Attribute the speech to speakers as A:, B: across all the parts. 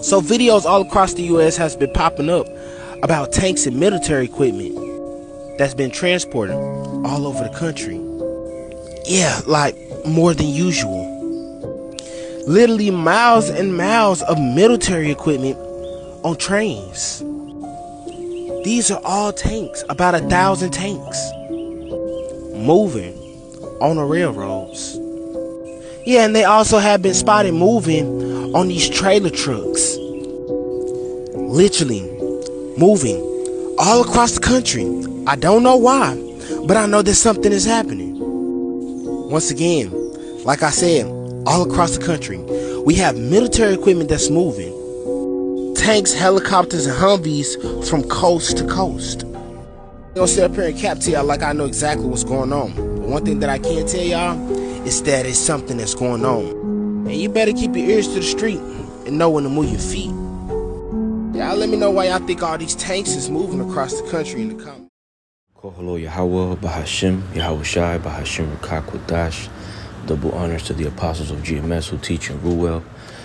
A: So videos all across the US has been popping up about tanks and military equipment that's been transported all over the country. Yeah, like more than usual. Literally miles and miles of military equipment on trains. These are all tanks, about 1,000 tanks, moving on the railroads. Yeah, and they also have been spotted moving on these trailer trucks. Literally moving all across the country. I don't know why, but I know that something is happening. Once again, like I said, all across the country, we have military equipment that's moving. Tanks, helicopters, and Humvees from coast to coast. I'm gonna sit up here and cap to y'all like I know exactly what's going on. But one thing that I can tell y'all is that it's something that's going on. And you better keep your ears to the street and know when to move your feet. Y'all let me know why y'all think all these tanks is moving across the country in the comments.
B: Koholo Yahweh, Bahashim, Yahweh Shai, Bahashim Rukakwadash. Double honors to the apostles of GMS who teach and rule well.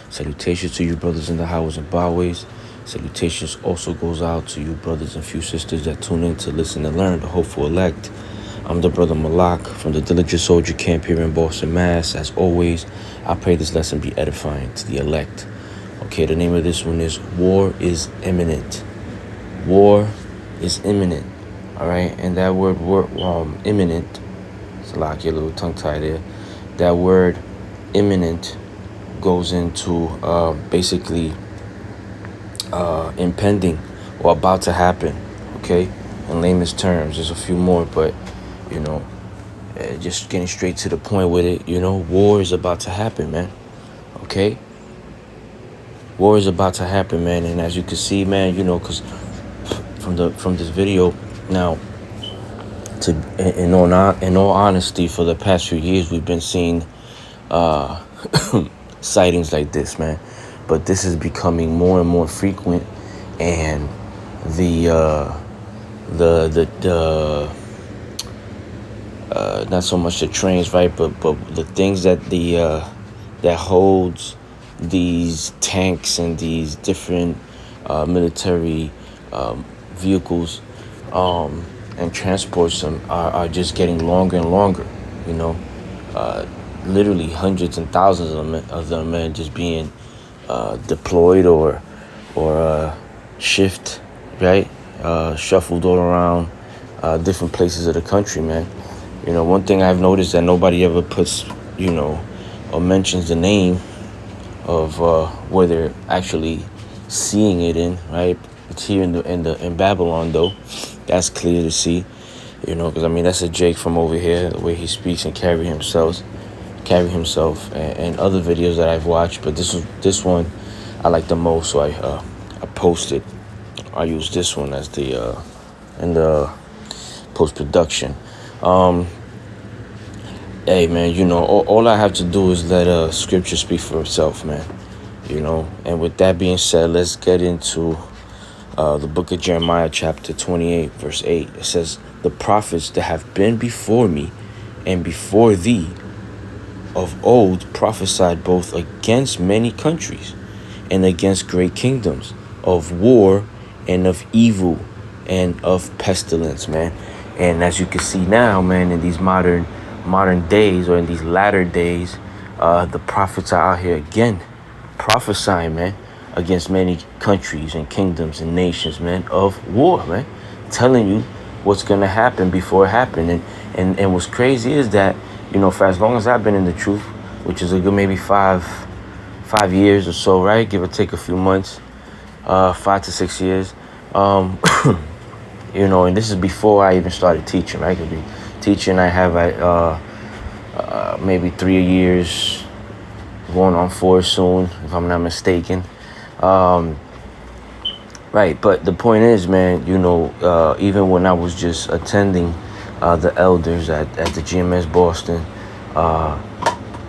B: Salutations to you brothers in the highways and byways. Salutations also goes out to you brothers and few sisters that tune in to listen and learn, the hopeful elect. I'm the brother Malak from the Diligent Soldier Camp here in Boston, Mass. As always, I pray this lesson be edifying to the elect. Okay, the name of this one is War is Imminent. War is imminent. All right, and that word imminent, it's a lot, get a little tongue-tied there. That word imminent goes into basically impending or about to happen, okay? In layman's terms, there's a few more, but, you know, just getting straight to the point with it, you know, war is about to happen, man, okay? War is about to happen, man, and as you can see, man, you know, because from this video, now, in all honesty, for the past few years, we've been seeing sightings like this, man. But this is becoming more and more frequent, and not so much the trains, right? But the things that that holds these tanks and these different military vehicles and transports them are just getting longer and longer, you know. Literally hundreds and thousands of them, man, just being deployed or shift, right? Shuffled all around different places of the country, man. You know, one thing I've noticed that nobody ever puts, you know, or mentions the name of where they're actually seeing it in, right? It's here in Babylon, though. That's clear to see, you know, because I mean that's a Jake from over here, the way he speaks and carry himself, and other videos that I've watched. But this one I like the most, so I posted. I use this one as the in the post production. Hey man, you know, all I have to do is let scripture speak for itself, man. You know, and with that being said, let's get into the book of Jeremiah, chapter 28, verse 8. It says, "The prophets that have been before me and before thee of old prophesied both against many countries and against great kingdoms, of war and of evil and of pestilence," man. And as you can see now, man, in these modern days, or in these latter days, the prophets are out here again prophesying, man, against many countries and kingdoms and nations, man, of war, man, telling you what's gonna happen before it happened. And what's crazy is that, you know, for as long as I've been in the truth, which is a good maybe five years or so, right, give or take a few months, 5 to 6 years, you know, and this is before I even started teaching, right? Teaching, I have maybe 3 years, going on 4 soon, if I'm not mistaken. Right, but the point is, man, you know, even when I was just attending the elders at the GMS Boston,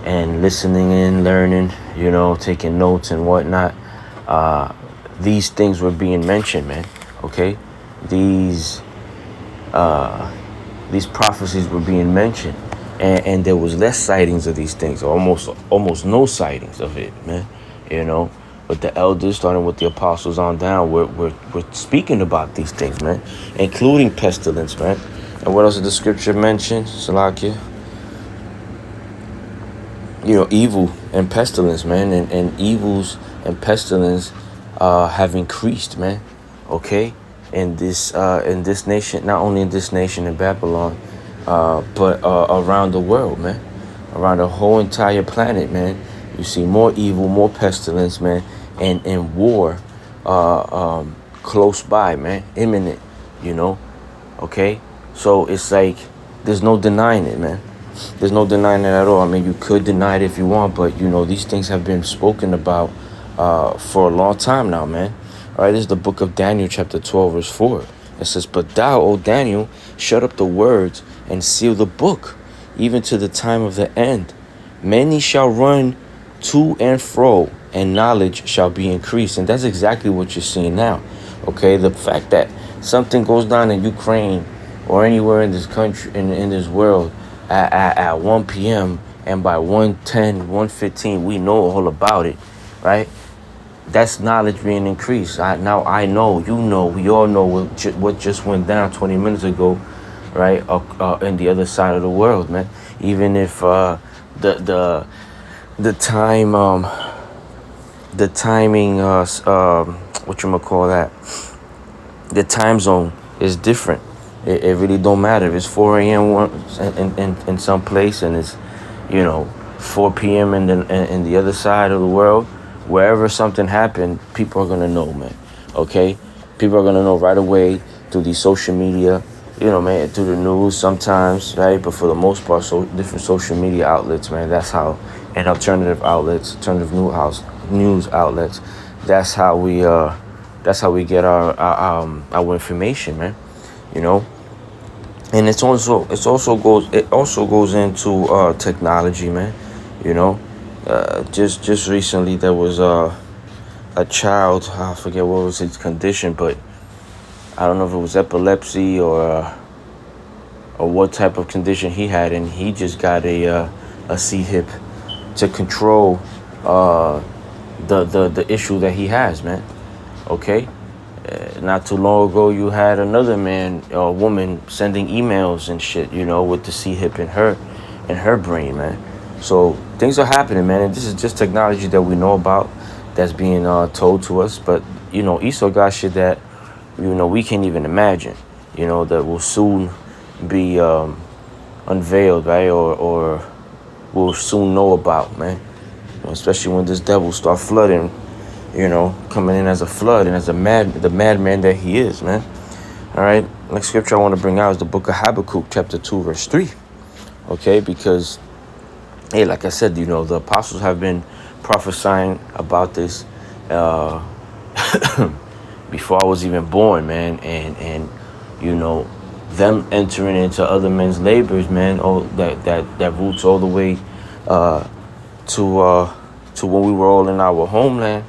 B: and listening in, learning, you know, taking notes and whatnot, these things were being mentioned, man. Okay, these prophecies were being mentioned, and there was less sightings of these things, almost no sightings of it, man. You know, But the elders, starting with the apostles on down, we're speaking about these things, man, including pestilence, man. And what else did the scripture mention, Salakia? Evil and pestilence, man, and evils and pestilence have increased, man. Okay, in this nation, not only in this nation in Babylon, but around the world, man, around the whole entire planet, man. You see more evil, more pestilence, man, and war close by, man, imminent. Okay, so it's like there's no denying it, man. There's no denying it at all. I mean, you could deny it if you want, but these things have been spoken about for a long time now, man. All right, this is the book of Daniel, chapter 12, verse 4. It says, "But thou, O Daniel, shut up the words and seal the book, even to the time of the end. Many shall run to and fro, and knowledge shall be increased." And that's exactly what you're seeing now. Okay, the fact that something goes down in Ukraine or anywhere in this country, in this world, at 1 p.m. and by 1:10, 1:15, we know all about it, right? That's knowledge being increased. Now I know, we all know what just went down 20 minutes ago, right? In the other side of the world, man. Even if the timing, the time zone is different. It really don't matter if it's 4 a.m. in some place and it's 4 p.m. in the other side of the world. Wherever something happened, people are gonna know, man. Okay, people are gonna know right away through the social media, man, through the news sometimes, right? But for the most part, so different social media outlets, man. That's how, and alternative outlets, alternative news outlets. That's how we get our information, man. And it also goes into technology, man. Just recently there was a child. I forget what was his condition, but I don't know if it was epilepsy or what type of condition he had, and he just got a C-hip to control the issue that he has, man. Okay. Not too long ago, you had another man or woman sending emails and shit, with the C-hip in her brain, man. So things are happening, man, and this is just technology that we know about that's being told to us. But Esau got shit that we can't even imagine, that will soon be unveiled, right, or we'll soon know about, man. Especially when this devil start flooding. Coming in as a flood and as the madman that he is, man. All right. Next scripture I want to bring out is the book of Habakkuk, chapter 2, verse 3. Okay, because, hey, like I said, the apostles have been prophesying about this before I was even born, man, and them entering into other men's labors, man. Oh, that roots all the way to when we were all in our homeland.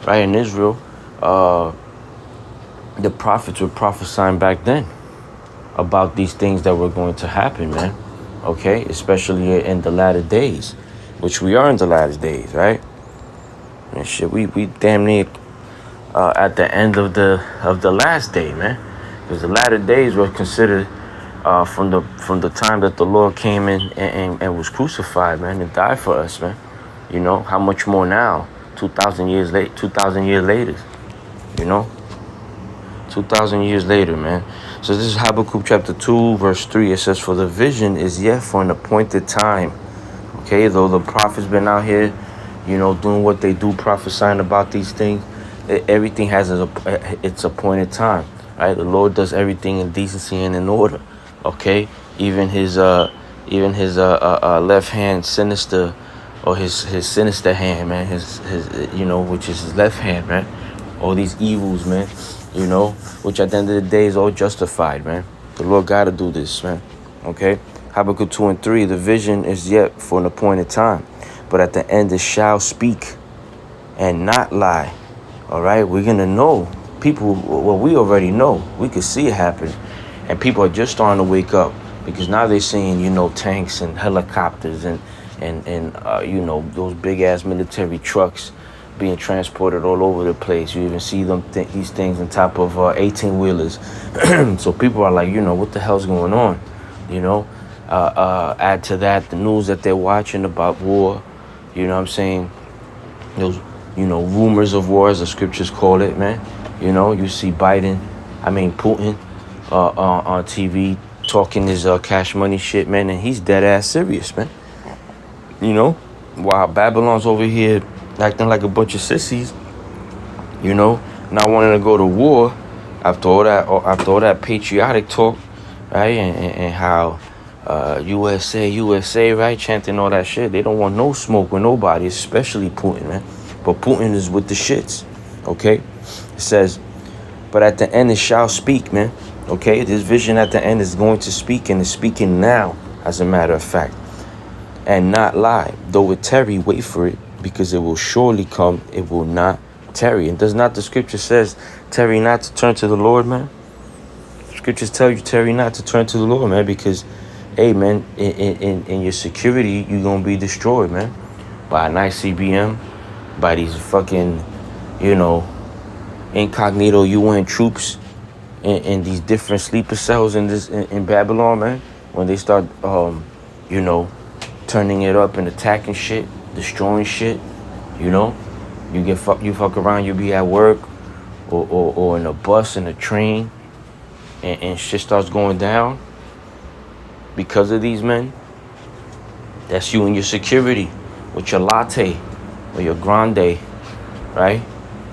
B: Right, in Israel, the prophets were prophesying back then about these things that were going to happen, man. Okay, especially in the latter days, which we are in the latter days, right? And shit, we damn near at the end of the last day, man, because the latter days were considered from the time that the Lord came in and was crucified, man, and died for us, man. How much more now? 2,000 years later, 2,000 years later, 2,000 years later, man. So this is Habakkuk chapter 2, verse 3. It says, "For the vision is yet for an appointed time." Okay, though the prophets been out here, doing what they do, prophesying about these things, everything has its appointed time, right? The Lord does everything in decency and in order. Okay, even his left hand sinister, or his sinister hand, man, his which is his left hand, man. All these evils, man, which at the end of the day is all justified, man. The Lord got to do this, man. Okay, Habakkuk 2 and 3. The vision is yet for an appointed time, but at the end it shall speak and not lie. All right, we're gonna know. People, well, we already know. We could see it happen, and people are just starting to wake up because now they're seeing, tanks and helicopters and those big ass military trucks, being transported all over the place. You even see these things on top of 18-wheelers. So people are like, what the hell's going on? Add to that the news that they're watching about war. You know what I'm saying? Those, rumors of war, as the scriptures call it, man. You see Putin on TV talking his cash money shit, man, and he's dead ass serious, man. While Babylon's over here acting like a bunch of sissies, not wanting to go to war after all that patriotic talk, right? And how USA, right? Chanting all that shit. They don't want no smoke with nobody, especially Putin, man. But Putin is with the shits, okay? It says, but at the end it shall speak, man. Okay, this vision at the end is going to speak, and is speaking now, as a matter of fact, and not lie. Though it tarry, wait for it, because it will surely come. It will not tarry. And does not the scripture says, tarry not to turn to the Lord, man? Scriptures tell you, tarry not to turn to the Lord, man, because, hey, man, in your security, you're going to be destroyed, man, by an ICBM, by these fucking, incognito UN troops in these different sleeper cells in Babylon, man. When they start, turning it up and attacking shit, destroying shit, you fuck around, you be at work or in a bus, in a train, and shit starts going down because of these men. That's you and your security with your latte or your grande, right?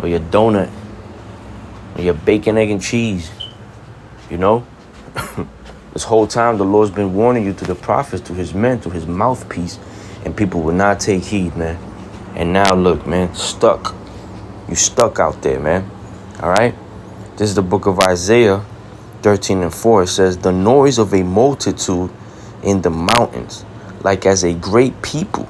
B: Or your donut or your bacon, egg, and cheese. This whole time the Lord's been warning you through the prophets, through his men, through his mouthpiece, and people will not take heed, man. And now look, man, stuck. You stuck out there, man. All right? This is the book of Isaiah 13:4. It says, the noise of a multitude in the mountains, like as a great people,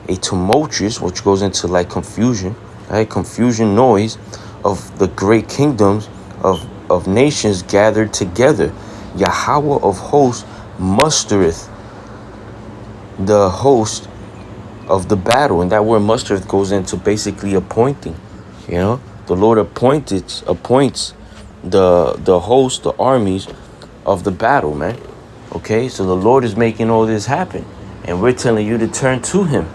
B: a tumultuous, which goes into like confusion, right? Confusion noise of the great kingdoms of nations gathered together. Yahweh of hosts mustereth the host of the battle. And that word mustereth goes into basically appointing. The Lord appoints the host, the armies of the battle, man. Okay, so the Lord is making all this happen, and we're telling you to turn to him.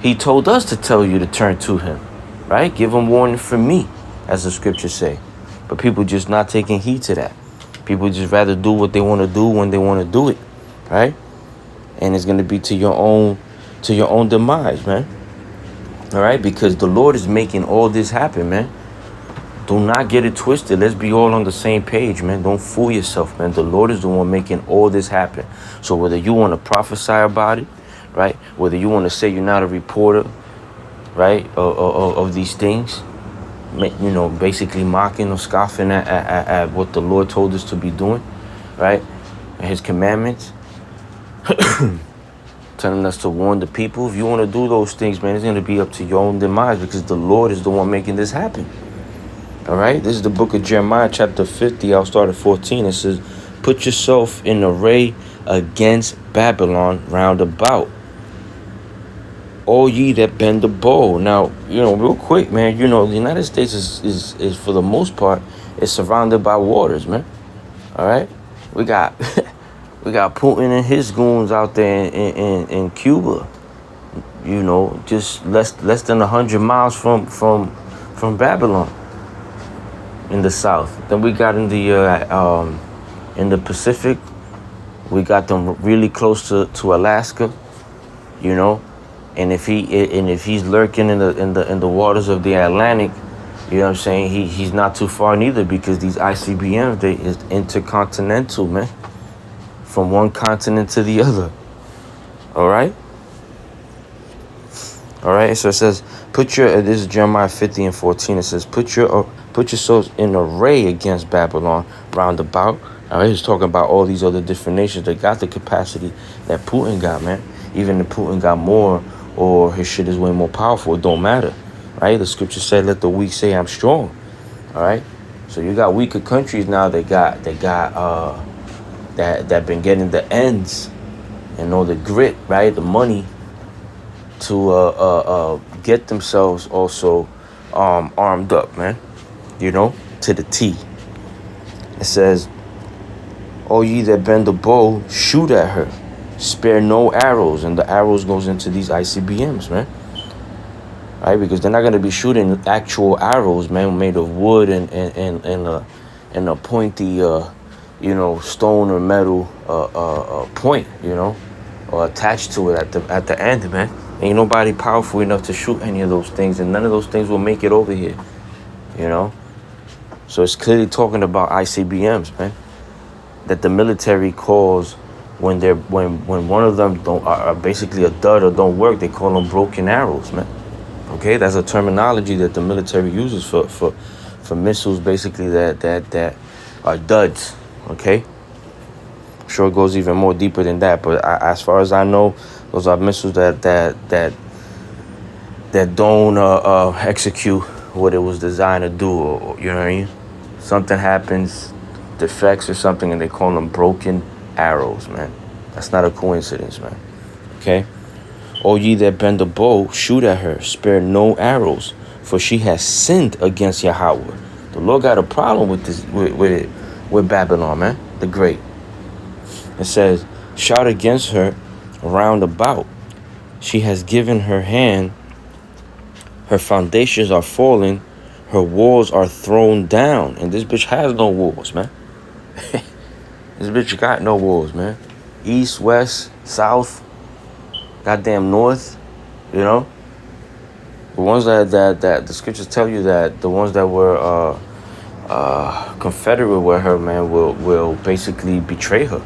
B: He told us to tell you to turn to him, right? Give him warning from me, as the scriptures say. But people just not taking heed to that. People just rather do what they want to do when they want to do it, right? And it's going to be to your own demise, man. All right? Because the Lord is making all this happen, man. Do not get it twisted. Let's be all on the same page, man. Don't fool yourself, man. The Lord is the one making all this happen. So whether you want to prophesy about it, right? Whether you want to say you're not a reporter, right, of these things, basically mocking or scoffing at what the Lord told us to be doing, right? And his commandments, telling us to warn the people. If you want to do those things, man, it's going to be up to your own demise, because the Lord is the one making this happen. All right? This is the book of Jeremiah, chapter 50. I'll start at 14. It says, put yourself in array against Babylon round about, all ye that bend the bow. Now, real quick, man, the United States is for the most part, is surrounded by waters, man. All right? We got Putin and his goons out there in Cuba, just less than 100 miles from Babylon in the south. Then we got in the Pacific, we got them really close to Alaska, And if he's lurking in the waters of the Atlantic, you know what I'm saying, he's not too far neither, because these ICBMs, they is intercontinental, man, from one continent to the other. All right. So it says, this is Jeremiah 50:14. It says, put yourselves in array against Babylon round about. All right, he's talking about all these other different nations that got the capacity that Putin got, man. Even if Putin got more, or his shit is way more powerful, it don't matter, right? The scripture said, let the weak say I'm strong. All right, so you got weaker countries now that been getting the ends and all the grit, right, the money to get themselves also armed up, man. You know, to the T. It says, "O ye that bend the bow, shoot at her. Spare no arrows." And the arrows goes into these ICBMs, man. Right? Because they're not going to be shooting actual arrows, man, made of wood and a pointy, stone or metal point, or attached to it at the end, man. Ain't nobody powerful enough to shoot any of those things, and none of those things will make it over here, So it's clearly talking about ICBMs, man, that the military calls when one of them are basically a dud or don't work. They call them broken arrows, man. Okay, that's a terminology that the military uses for missiles, basically that are duds. Okay, I'm sure it goes even more deeper than that, but as far as I know, those are missiles that don't execute what it was designed to do, or you know what I mean. Something happens, defects or something, and they call them broken arrows, man. That's not a coincidence, man. Okay. "O ye that bend the bow, shoot at her, spare no arrows, for she has sinned against Yahweh." The Lord got a problem with this, with Babylon, man, the Great. It says, "Shout against her round about. She has given her hand, her foundations are fallen, her walls are thrown down." And this bitch has no walls, man. This bitch got no walls, man. East, west, south, goddamn north, The ones that the scriptures tell you that the ones that were confederate with her, man, will basically betray her.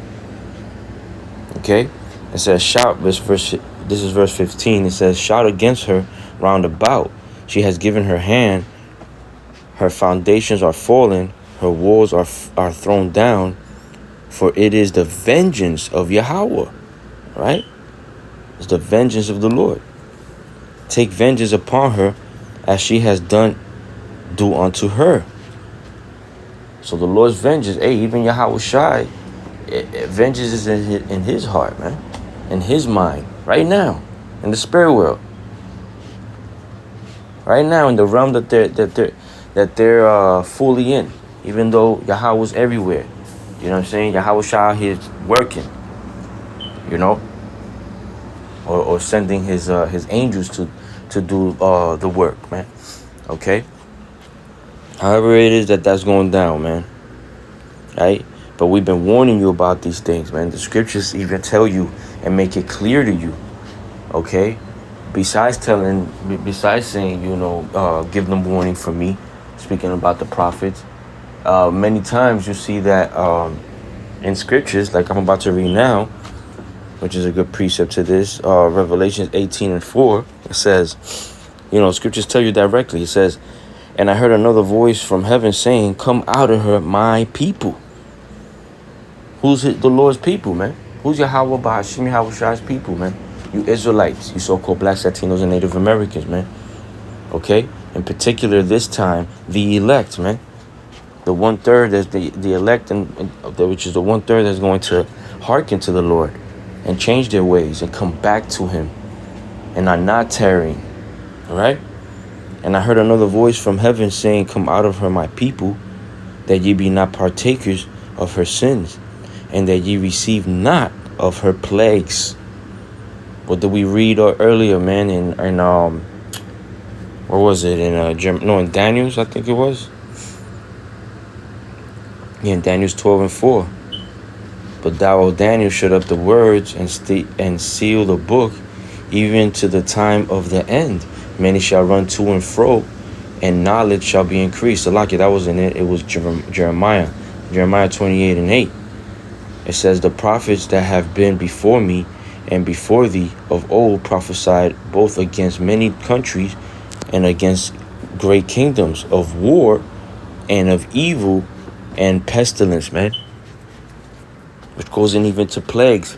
B: Okay? It says, shout, this is verse 15. It says, "Shout against her round about. She has given her hand, her foundations are fallen, her walls are thrown down, for it is the vengeance of Yahweh." Right? It's the vengeance of the Lord. "Take vengeance upon her as she has do unto her." So the Lord's vengeance, even Yahweh Shai, vengeance is in his heart, man, in his mind, right now, in the spirit world, right now, in the realm that they're fully in, even though Yahweh's everywhere. You know what I'm saying? Yahweh Shai is working, or sending his angels to do the work, man. Okay. However it is that's going down, man. Right? But we've been warning you about these things, man. The scriptures even tell you and make it clear to you. Okay? Besides saying, give them warning from me, speaking about the prophets. Many times you see that in scriptures, like I'm about to read now, which is a good precept to this, Revelation 18:4, it says, scriptures tell you directly. It says, "And I heard another voice from heaven saying, Come out of her, my people." Who's the Lord's people, man? Who's Yahweh Ba'ashim Yahweh Shai's people, man? You Israelites, you so-called Blacks, Latinos, and Native Americans, man. Okay? In particular, this time, the elect, man. The 1/3 that's the elect, which is the 1/3 that's going to hearken to the Lord and change their ways and come back to him and are not tarrying. All right? "And I heard another voice from heaven saying, Come out of her, my people, that ye be not partakers of her sins, and that ye receive not of her plagues." What did we read earlier, man? In where was it? In Daniel's, I think it was. Yeah, in Daniel's 12:4. "But thou, O Daniel, shut up the words and seal the book, even to the time of the end. Many shall run to and fro, and knowledge shall be increased." So, like that was in it. It was Jeremiah 28:8. It says, "The prophets that have been before me and before thee of old prophesied both against many countries and against great kingdoms, of war and of evil and pestilence," man. Which goes in even to plagues,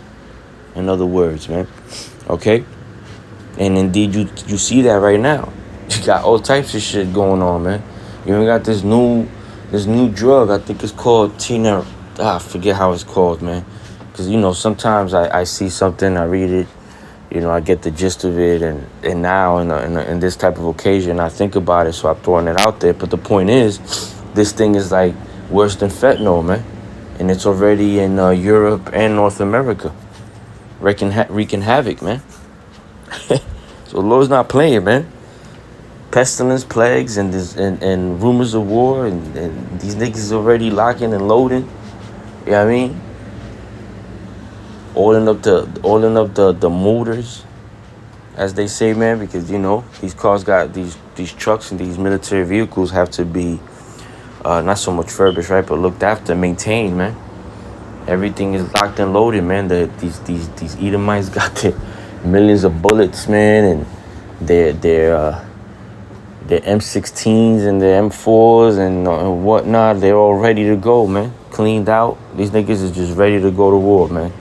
B: in other words, man. Okay? And indeed, you see that right now. You got all types of shit going on, man. You even got this new drug. I think it's called Tina. I forget how it's called, man. Because, sometimes I see something, I read it, I get the gist of it, and now in this type of occasion, I think about it, so I'm throwing it out there. But the point is, this thing is like worse than fentanyl, man, and it's already in Europe and North America, wreaking havoc, man. So the Lord's not playing, man. Pestilence, plagues, and rumors of war, and these niggas already locking and loading. You know what I mean? Oiling up the motors, as they say, man, because these cars got these trucks and these military vehicles have to be not so much refurbished, right, but looked after, maintained, man. Everything is locked and loaded, man. These Edomites got their millions of bullets, man, and their M16s and their M4s and whatnot. They're all ready to go, man. Cleaned out. These niggas is just ready to go to war, man.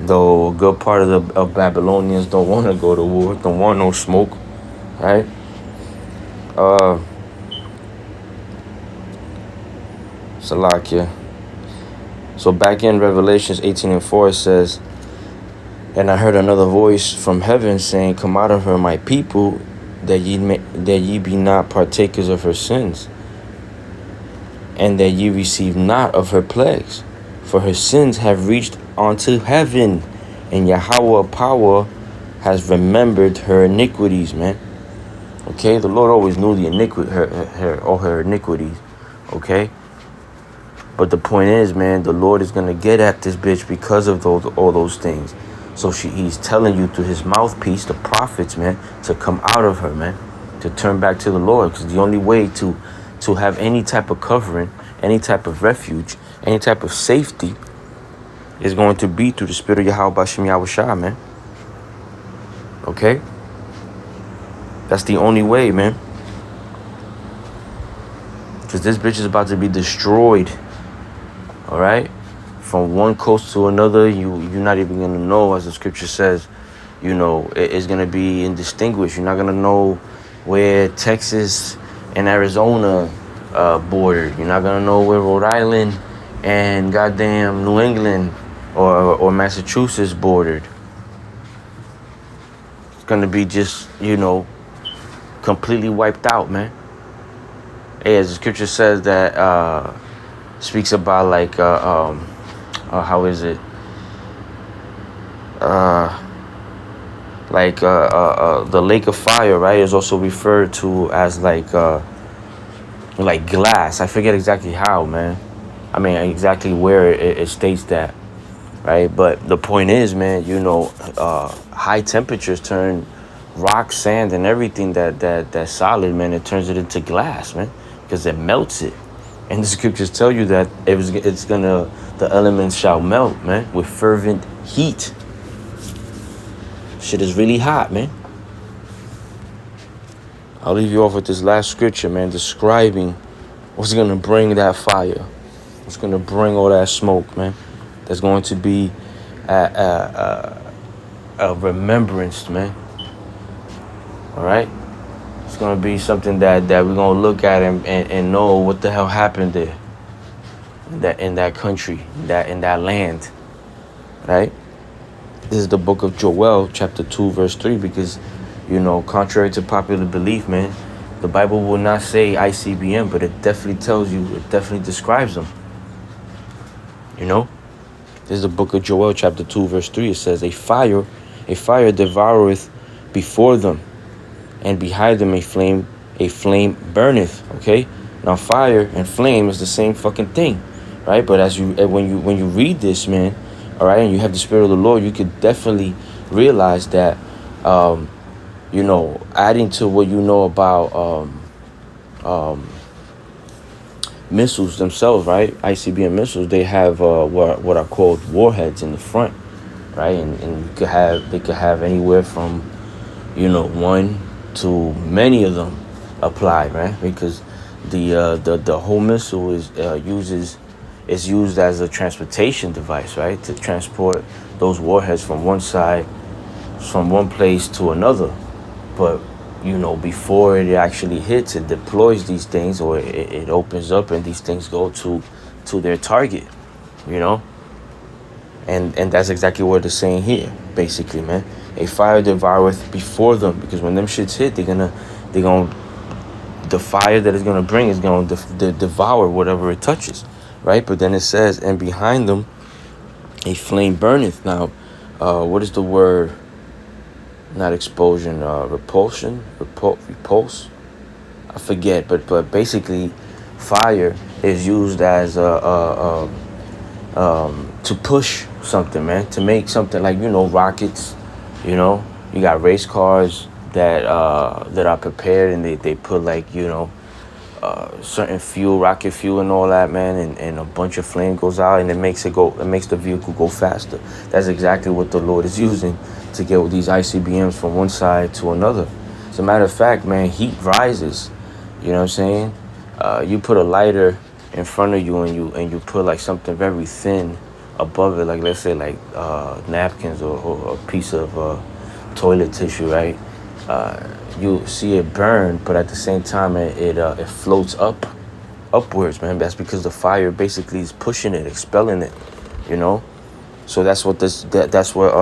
B: Though a good part of Babylonians don't want to go to war, don't want no smoke, right? Salakia. So back in Revelations 18:4, it says, "And I heard another voice from heaven saying, Come out of her, my people, that ye be not partakers of her sins, and that ye receive not of her plagues. For her sins have reached unto heaven, and Yahweh power has remembered her iniquities," man. Okay, the Lord always knew the all her iniquities. Okay, but the point is, man, the Lord is gonna get at this bitch because of all those things. So he's telling you through his mouthpiece, the prophets, man, to come out of her, man, to turn back to the Lord, because the only way to have any type of covering, any type of refuge, any type of safety is going to be through the Spirit of Yahweh Bashem Yahushua, man. Okay? That's the only way, man. Because this bitch is about to be destroyed. All right? From one coast to another, you're not even going to know, as the scripture says, it's going to be indistinguished. You're not going to know where Texas and Arizona bordered. You're not going to know where Rhode Island and goddamn New England or Massachusetts bordered. It's going to be just, completely wiped out, man. Hey, as the scripture says that speaks about like how is it? The lake of fire, right, is also referred to as like glass. I forget exactly how, man. I mean, exactly where it states that, right? But the point is, man, high temperatures turn rock, sand, and everything that's solid, man. It turns it into glass, man, because it melts it. And the scriptures tell you that the elements shall melt, man, with fervent heat. Shit is really hot, man. I'll leave you off with this last scripture, man, describing what's going to bring that fire. What's going to bring all that smoke, man. There's going to be a remembrance, man. All right? It's going to be something that we're going to look at and know what the hell happened there. In that country, in that land. Right? This is the book of Joel, chapter 2, verse 3, because, contrary to popular belief, man, the Bible will not say ICBM, but it definitely tells you, it definitely describes them. This is the book of Joel, chapter 2, verse 3. It says, a fire devoureth before them, and behind them a flame burneth. Okay? Now fire and flame is the same fucking thing, right? But when you read this, man, all right, and you have the Spirit of the Lord, you could definitely realize that, adding to what you know about missiles themselves, right? ICBM missiles, they have what are called warheads in the front, right? And they could have anywhere from, one to many of them applied, right? Because the whole missile is used as a transportation device, right? To transport those warheads from one place to another. But before it actually hits, it deploys these things, or it opens up and these things go to their target, And that's exactly what it's saying here, basically, man. A fire devoureth before them, because when them shits hit, they're gonna the fire that it's gonna bring is gonna devour whatever it touches, right? But then it says, and behind them a flame burneth. Now, what is the word? Not explosion, repulse. I forget, but basically, fire is used as to push something, man, to make something like, rockets. You got race cars that are prepared, and they put, like, certain fuel, rocket fuel and all that, man, and a bunch of flame goes out, and it makes the vehicle go faster. That's exactly what the Lord is using to get with these ICBMs from one side to another. As a matter of fact, man, heat rises. You know what I'm saying? You put a lighter in front of you, and you put like something very thin above it, like, let's say, like napkins, or a piece of toilet tissue, right? You see it burn, but at the same time it floats upwards, man. That's because the fire basically is pushing it, expelling it, So that's what that's what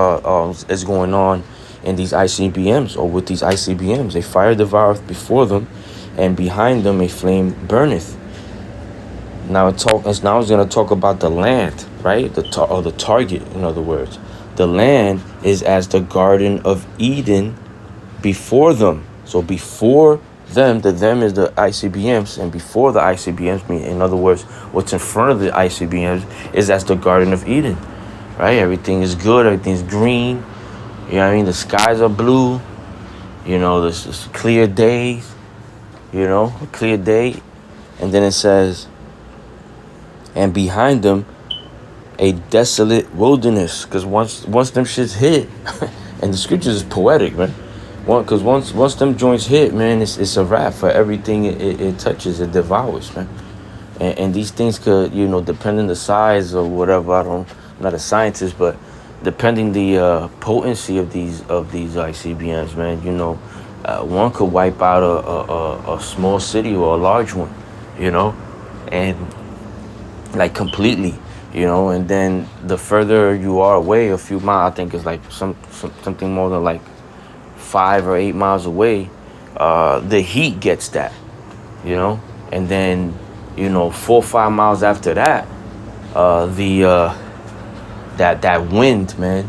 B: is going on in these ICBMs, or with these ICBMs. A fire devoureth before them, and behind them a flame burneth. Now it's going to talk about the land, right? The target, in other words. The land is as the Garden of Eden before them. So before them, the them is the ICBMs, and before the ICBMs, in other words, what's in front of the ICBMs is as the Garden of Eden, right? Everything is good, everything's green. You know what I mean? The skies are blue. There's clear days. A clear day, and then it says, and behind them a desolate wilderness, because once them shits hit, and the scriptures is poetic, man. Because once them joints hit, man, it's a wrap for everything it touches. It devours, man. And these things could, depending the size or whatever. I'm not a scientist, but depending the potency of these ICBMs, man, one could wipe out a small city or a large one, and like completely, and then the further you are away, a few miles, I think it's like something more than like 5 or 8 miles away, the heat gets that, and then 4 or 5 miles after that, that wind, man,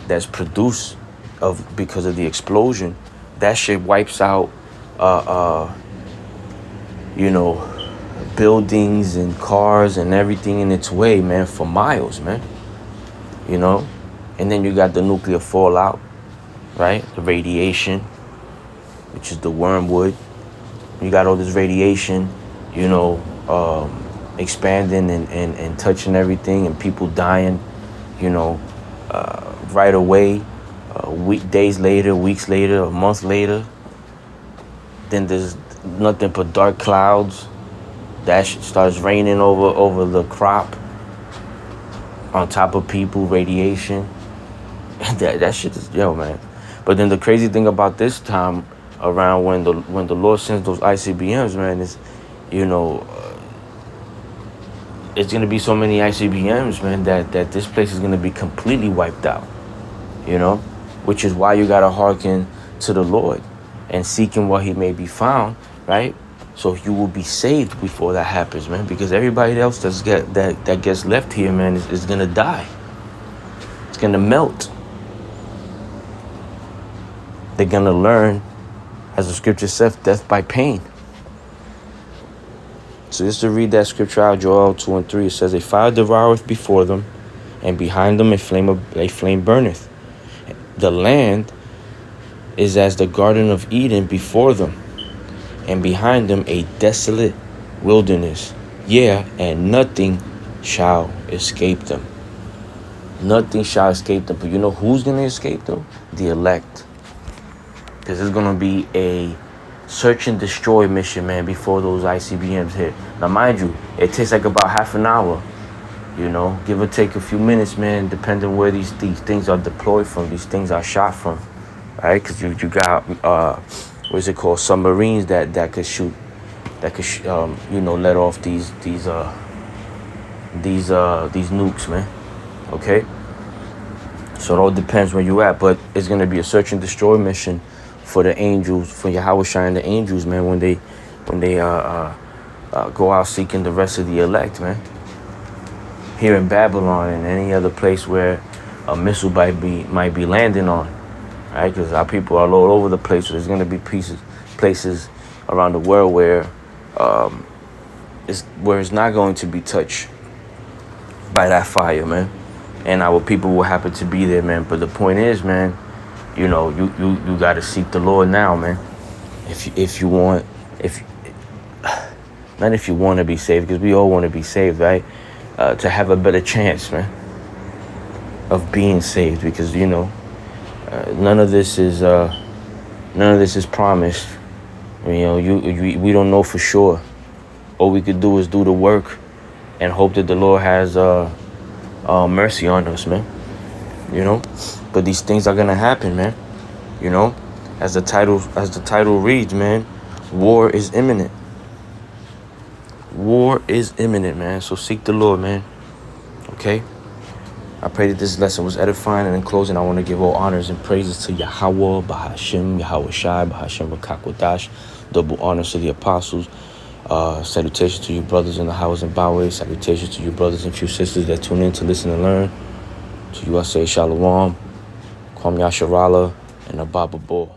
B: that's produced because of the explosion, that shit wipes out buildings and cars and everything in its way, man, for miles, man. And then you got the nuclear fallout, right? The radiation, which is the wormwood. You got all this radiation, expanding and touching everything, and people dying, right away, days later, weeks later, a month later. Then there's nothing but dark clouds. That shit starts raining over the crop, on top of people, radiation. that shit is, man. But then the crazy thing about this time around, when the Lord sends those ICBMs, man, is, it's gonna be so many ICBMs, man, that this place is gonna be completely wiped out, which is why you gotta hearken to the Lord and seek Him while He may be found, right? So you will be saved before that happens, man, because everybody else that gets left here, man, is gonna die. It's gonna melt. They're gonna learn, as the scripture says, death by pain. So just to read that scripture out, Joel 2:3, it says, a fire devoureth before them, and behind them a flame burneth. The land is as the Garden of Eden before them, and behind them a desolate wilderness. Yeah, and nothing shall escape them. Nothing shall escape them. But you know who's going to escape them? The elect. Because there's going to be a search and destroy mission, man, before those ICBMs hit. Now, mind you, it takes like about half an hour, give or take a few minutes, man, depending where these things are deployed from, these things are shot from, right? Because you got, what's it called, submarines that could shoot, let off these these nukes, man. Okay, so it all depends where you at, but it's gonna be a search and destroy mission for the angels, for Yahweh Shai and the angels, man, when they go out seeking the rest of the elect, man. Here in Babylon and any other place where a missile might be landing on, right? Because our people are all over the place. So there's gonna be places around the world where it's not going to be touched by that fire, man. And our people will happen to be there, man. But the point is, man, you know, you got to seek the Lord now, man. If you want to be saved, because we all want to be saved, right? To have a better chance, man, of being saved, because you know, none of this is promised. You know, we don't know for sure. All we could do is do the work and hope that the Lord has mercy on us, man. You know, but these things are gonna happen, man. You know, as the title reads, man, war is imminent. War is imminent, man. So seek the Lord, man. Okay. I pray that this lesson was edifying, and in closing, I want to give all honors and praises to Yahweh, Bahashim, Yahweh Shai, Bahashim Rakakwadash. Double honors to the apostles. Salutations to you brothers in the highways and byways. Salutations to you brothers and few sisters that tune in to listen and learn. To you I say Shalom, Kwam Yasharala, and Ababa Bo.